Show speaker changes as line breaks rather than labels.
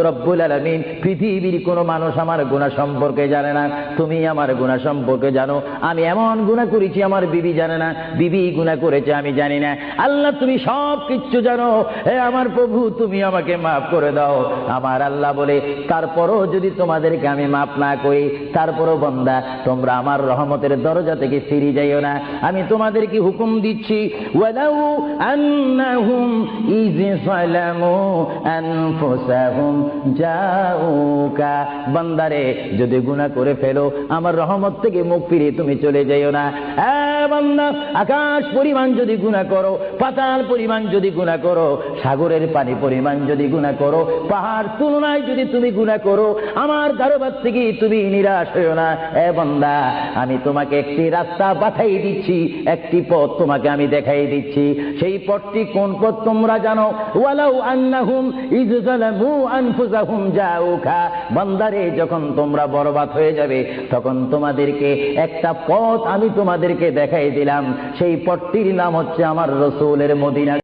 রব্বুল আলামিন পৃথিবীর কোনো মানুষ আমার গুনাহ সম্পর্কে জানে না, তুমি আমার গুনাহ সম্পর্কে জানো। আমি এমন গুনাহ করেছি আমার বিবি জানে না, বিবি গুনাহ করেছে আমি জানি না। আল্লাহ তুমি সব কিচ্ছু জানো, হে আমার প্রভু তুমি আমাকে মাফ করে দাও। আমার আল্লাহ বলে, তারপরও যদি তোমাদেরকে আমি মাফ না করি, তারপরও বান্দা তোমরা আমার রহমতের দরজা থেকে ফিরে যাইও না। আমি তোমাদেরকে হুকুম দিচ্ছি, ওয়ালাউ আন্নাহুম ইয যালামু আনফুসাহুম জাউকা, বান্দারে যদি গুনাহ করে ফেলো আমার রহমত থেকে মুখ ফিরিয়ে তুমি চলে যাইও না। বান্দা, আকাশ পরিমাণ যদি গুনাহ করো, পাতাল পরিমাণ যদি গুনাহ করো, সাগরের পানি পরিমাণ যদি গুনাহ করো, পাহাড় তুলনায় যদি তুমি গুনাহ করো, আমার দরবার থেকে তুমি নিরাশ হইও না। বান্দা, আমি তোমাকে একটি রাস্তা পাঠাই দিচ্ছি, একটি পথ তোমাকে আমি দেখাই দিচ্ছি। সেই পথটি কোন পথ তোমরা জানো? ওয়ালাউ আন্নাহুম ইয যালামু আনফুসাহুম জাউকা, বান্দারে যখন তোমরা বরবাদ হয়ে যাবে তখন তোমাদেরকে একটা পথ আমি তোমাদেরকে দেখাই দিলাম, সেই পথটির নাম হচ্ছে আমার রাসূলের মদিনা।